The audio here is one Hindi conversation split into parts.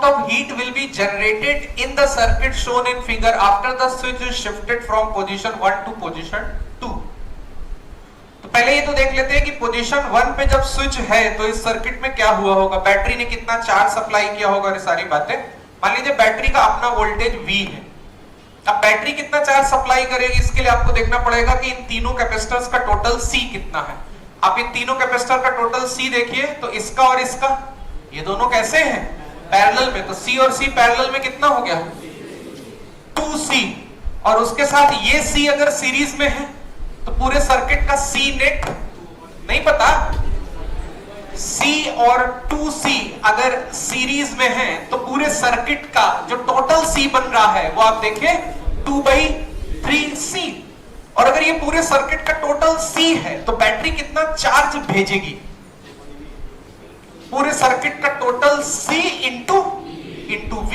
amount of heat will be generated in the circuit shown in figure after the switch is shifted from position 1 to position 2. तो पहले ये तो देख लेते हैं कि पोजीशन 1 पे जब स्विच है तो इस सर्किट में क्या हुआ होगा, बैटरी ने कितना चार्ज सप्लाई किया होगा, ये सारी बातें। मान लीजिए बैटरी का अपना वोल्टेज V है, अब बैटरी कितना चार्ज सप्लाई करेगी, इसके लिए आपको देखना पड़ेगा कि इन तीनों कैपेसिटर्स का टोटल C कितना है। आप इन तीनों कैपेसिटर का टोटल C देखिए तो इसका और इसका, ये दोनों कैसे हैं, पैरेलल में, तो C और C पैरेलल में कितना हो गया 2C, और उसके साथ ये C अगर सीरीज में है तो पूरे सर्किट का C नेट नहीं पता, C और 2C अगर सीरीज में है तो पूरे सर्किट का जो टोटल C बन रहा है वो आप देखें 2/3C, और अगर ये पूरे सर्किट का टोटल C है तो बैटरी कितना चार्ज भेजेगी, पूरे सर्किट का टोटल C इंटू V,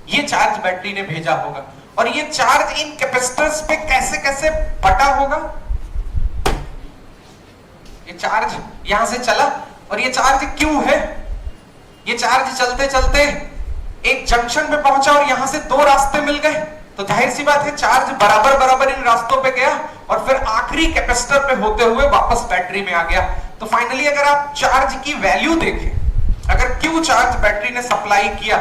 ये चार्ज बैटरी ने भेजा होगा। और ये चार्ज इन कैपेसिटर्स पे कैसे कैसे बटा होगा, ये चार्ज यहां से चला और ये चार्ज Q है, ये चार्ज चलते चलते एक जंक्शन पे पहुंचा और यहां से दो रास्ते मिल गए, तो जाहिर सी बात है चार्ज बराबर बराबर इन रास्तों पे गया और फिर आखिरी कैपेसिटर पे होते हुए वापस बैटरी में आ गया। तो फाइनली अगर आप चार्ज की वैल्यू देखें, अगर Q चार्ज बैटरी ने सप्लाई किया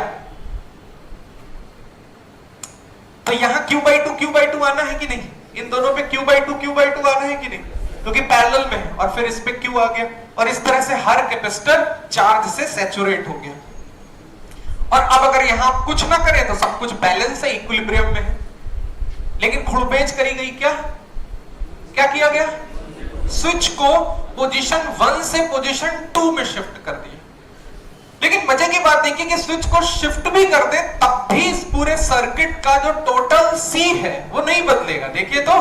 तो यहां Q/2 आना है कि नहीं, इन दोनों पे Q/2 आना है कि नहीं, क्योंकि पैरेलल में है, और फिर इस पे Q आ गया और इस तरह से हर कैपेसिटर चार्ज से सैचुरेट हो गया। और अब अगर यहां कुछ ना करें तो सब कुछ बैलेंस है, इक्विलिब्रियम में है, लेकिन खुड़बेज करी गई, क्या किया गया, स्विच को पोजीशन 1 से पोजीशन 2 में शिफ्ट कर दिया। लेकिन मजे की बात देखिए कि स्विच को शिफ्ट भी कर दे तब भी इस पूरे सर्किट का जो टोटल C है वो नहीं बदलेगा। देखिए तो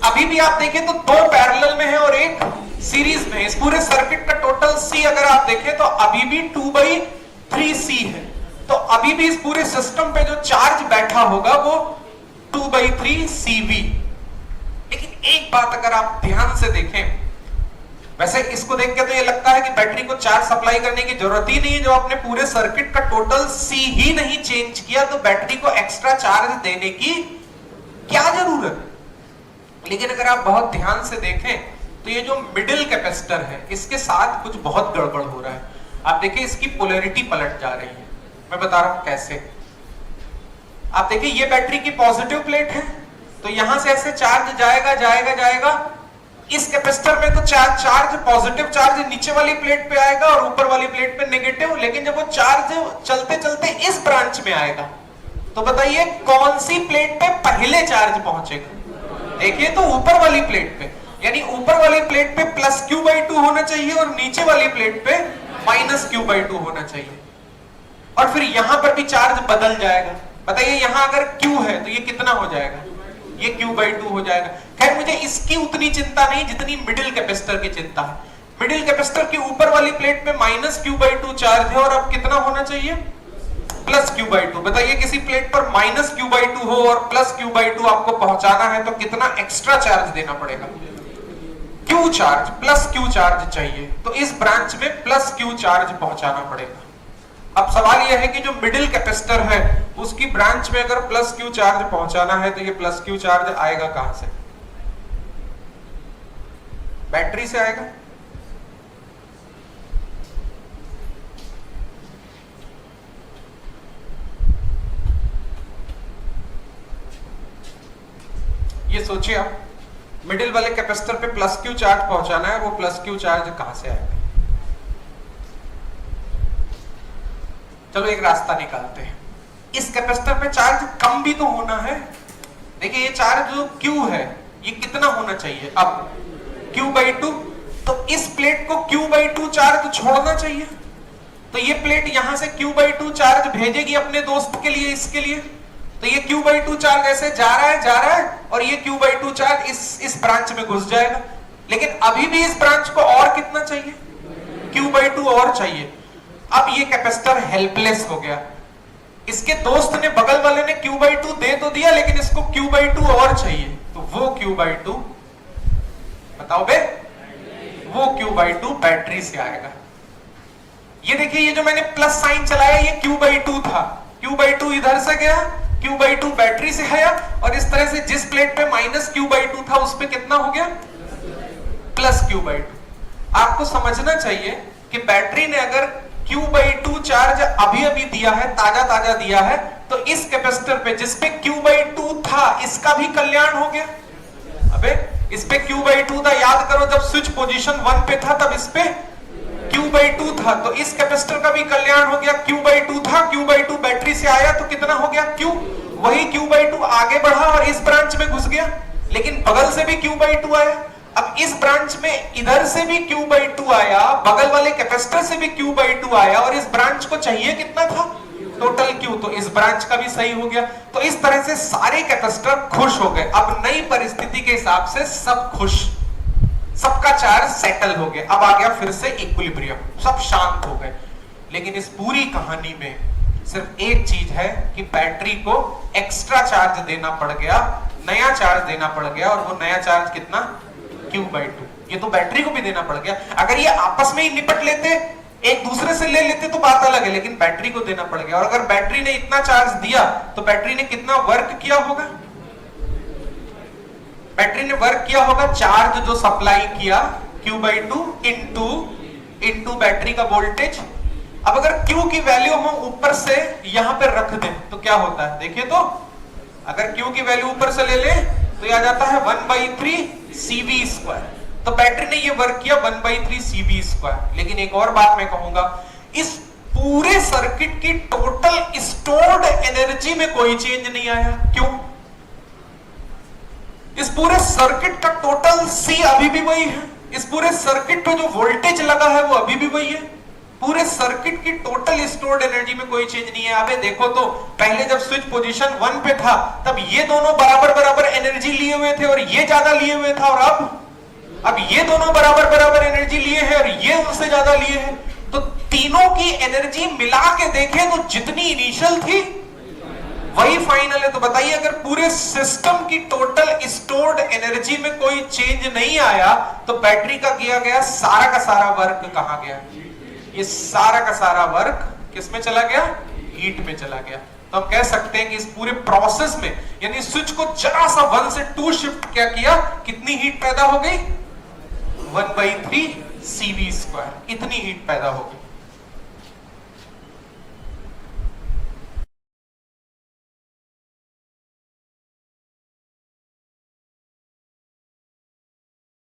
अभी भी आप देखें तो दो पैरेलल में है और एक सीरीज में, इस पूरे सर्किट का टोटल C अगर आप देखें तो अभी भी 2/3C है, तो अभी भी इस पूरे सिस्टम पे जो चार्ज बैठा होगा वो 2/3CV। लेकिन एक बात अगर आप ध्यान से देखें, वैसे इसको देख के तो ये लगता है कि बैटरी को चार्ज सप्लाई करने की जरूरत ही नहीं है, जो आपने पूरे सर्किट का टोटल C ही नहीं चेंज किया तो बैटरी को एक्स्ट्रा चार्ज देने की क्या जरूरत है। लेकिन अगर आप बहुत ध्यान से देखें तो ये जो मिडिल कैपेसिटर है इसके साथ कुछ बहुत गड़बड़ हो रहा है। आप देखिए इसकी पोलैरिटी पलट जा रही है, मैं बता रहा हूं कैसे। आप देखिए ये बैटरी की पॉजिटिव प्लेट है, तो यहां से ऐसे चार्ज जाएगा जाएगा जाएगा, इस कैपेसिटर में तो चार्ज पॉजिटिव चार्ज नीचे वाली प्लेट पे आएगा और ऊपर वाली प्लेट पे नेगेटिव, लेकिन जब वो चार्ज चलते चलते इस ब्रांच में आएगा तो बताइए कौन सी प्लेट पे पहले चार्ज पहुंचेगा। देखिए तो ऊपर वाली प्लेट पे, यानी ऊपर वाली प्लेट पे +Q/2 होना चाहिए और नीचे वाली प्लेट पे -Q/2 होना चाहिए, और फिर यहां पर भी चार्ज बदल जाएगा। बताइए यहां अगर Q है तो ये कितना हो जाएगा, ये Q/2 हो जाएगा। खैर मुझे इसकी उतनी चिंता नहीं जितनी मिडिल कैपेसिटर की चिंता है। मिडिल कैपेसिटर की ऊपर वाली प्लेट पे -Q/2 चार्ज है और अब कितना होना चाहिए, +Q/2। बताइए किसी प्लेट पर -Q/2 हो और +Q/2 आपको पहुंचाना है तो कितना एक्स्ट्रा चार्ज देना पड़ेगा, Q चार्ज +Q चार्ज चाहिए, तो इस ब्रांच में +Q चार्ज पहुंचाना पड़ेगा। अब सवाल यह है कि जो मिडिल कैपेसिटर है उसकी ब्रांच में अगर +Q चार्ज पहुंचाना है तो ये +Q चार्ज आएगा कहां से, बैटरी से आएगा। ये सोचिए आप, मिडिल वाले कैपेसिटर पे +Q चार्ज पहुंचाना है, वो +Q चार्ज कहां से आएगा। चलो एक रास्ता निकालते हैं, इस कैपेसिटर पे चार्ज कम भी तो होना है। देखिए ये चार्ज जो Q है ये कितना होना चाहिए, अब Q/2, तो इस प्लेट को Q/2 चार्ज छोड़ना चाहिए, तो ये प्लेट यहां से Q/2 चार्ज भेजेगी अपने दोस्त के लिए, इसके लिए, तो ये Q/2 चार्ज ऐसे जा रहा है और ये Q/2 चार्ज इस ब्रांच में घुस जाएगा। लेकिन अभी भी इस ब्रांच को और कितना चाहिए, Q/2 और चाहिए। अब ये कैपेसिटर हेल्पलेस हो गया, इसके दोस्त ने, बगल वाले ने Q/2 दे तो दिया लेकिन इसको Q/2 और चाहिए, तो वो Q/2 बताओ बे, वो Q/2 बैटरी से आएगा। ये देखिए, ये जो मैंने प्लस साइन चलाया ये Q/2 था, Q/2 इधर से गया, Q/2 बैटरी से आया, और इस तरह से जिस प्लेट पे माइनस Q/2 था उस पे कितना हो गया, प्लस Q/2। आपको समझना चाहिए कि बैटरी ने अगर Q/2 चार्ज अभी अभी दिया है, ताजा ताजा दिया है, तो इस कैपेसिटर पे जिस पे Q/2 था इसका भी कल्याण हो गया। अबे इस पे Q/2 था, याद करो जब स्विच पोजीशन 1 पे था तब इस पे Q/2 था, तो इस कैपेसिटर का भी कल्याण हो गया। Q/2 था, Q/2 बैटरी से आया तो कितना हो गया Q, वही Q/2 आगे बढ़ा और इस ब्रांच में घुस गया, लेकिन बगल से भी Q/2 आया। अब इस ब्रांच में इधर से भी Q/2 आया, बगल वाले कैपेसिटर से भी Q/2 आया, और इस ब्रांच को चाहिए कितना था, टोटल Q, तो इस ब्रांच का भी सही हो गया। तो इस तरह से सारे कैपेसिटर खुश हो गए। अब नई परिस्थिति के हिसाब से सब खुश, सबका चार्ज सेटल हो गया, अब आ गया फिर से इक्विलिब्रियम, सब शांत हो गए। लेकिन इस पूरी कहानी में सिर्फ एक चीज है कि बैटरी को एक्स्ट्रा चार्ज देना पड़ गया, नया चार्ज देना पड़ गया, और वो नया चार्ज कितना, Q/2। ये तो बैटरी को भी देना पड़ गया। अगर ये आपस में ही निपट लेते, एक दूसरे से ले लेते तो बात अलग है, लेकिन बैटरी को देना पड़ गया। और अगर बैटरी ने इतना चार्ज दिया तो बैटरी ने कितना वर्क किया होगा, बैटरी ने वर्क किया होगा, चार्ज जो सप्लाई किया Q/2 इंटू बैटरी का वोल्टेज। अब अगर Q की वैल्यू हम ऊपर से यहां पर रख दें तो क्या होता है, देखिए तो अगर Q की वैल्यू ऊपर से ले ले तो यह आ जाता है 1/3 CV²। तो बैटरी ने ये वर्क किया 1/3 CV²। लेकिन एक और बात मैं कहूंगा, इस पूरे सर्किट की टोटल स्टोर्ड एनर्जी में कोई चेंज नहीं आया। क्यों? इस पूरे सर्किट का टोटल C अभी भी वही है, इस पूरे सर्किट पे जो वोल्टेज लगा है वो अभी भी वही है, पूरे सर्किट की टोटल स्टोर्ड एनर्जी में कोई चेंज नहीं है। अबे देखो तो, पहले जब स्विच पोजीशन 1 पे था तब ये दोनों बराबर बराबर एनर्जी लिए हुए थे और ये ज्यादा लिए हुए था, और अब ये दोनों बराबर बराबर एनर्जी लिए हैं और ये उनसे ज्यादा लिए हैं। तो तीनों की एनर्जी मिला के देखें तो जितनी इनिशियल थी वही फाइनल है। तो बताइए, अगर पूरे सिस्टम की टोटल स्टोर्ड एनर्जी में कोई चेंज नहीं आया तो बैटरी का किया गया सारा का सारा वर्क कहां गया? ये सारा का सारा वर्क किस में चला गया? हीट में चला गया। तो हम कह सकते हैं कि इस पूरे प्रोसेस में, यानी स्विच को जरा सा 1 से 2 शिफ्ट क्या किया, कितनी हीट पैदा हो गई? 1/3 CV², इतनी हीट पैदा हो गई।